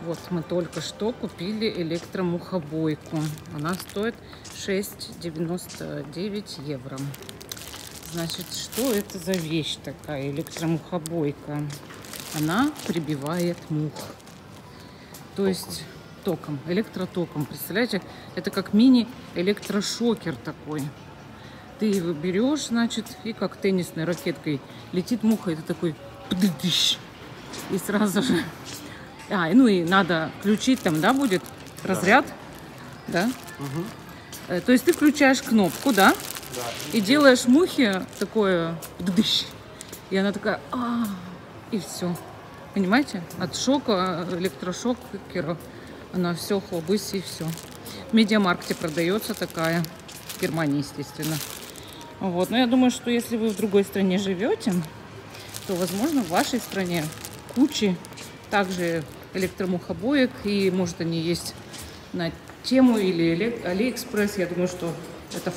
Вот мы только что купили электромухобойку. Она стоит 6,99 евро. Значит, что это за вещь такая, электромухобойка? Она прибивает мух. То есть током, электротоком. Представляете, это как мини-электрошокер такой. Ты его берешь, значит, и как теннисной ракеткой летит муха, и ты такой пдыщ, и сразу же... ну и надо включить там, да, будет разряд, да? Угу. То есть ты включаешь кнопку, да? Да. И делаешь мухе такое пдыщ, и она такая, и все. Понимаете? От шока, электрошокера, она все, хлобысь, и все. В Медиамаркте продается такая, в Германии, естественно. Вот. Но я думаю, что если вы в другой стране живете, то, возможно, в вашей стране кучи также электромухобоек, и, может, они есть на Тему или Алиэкспресс. Я думаю, что это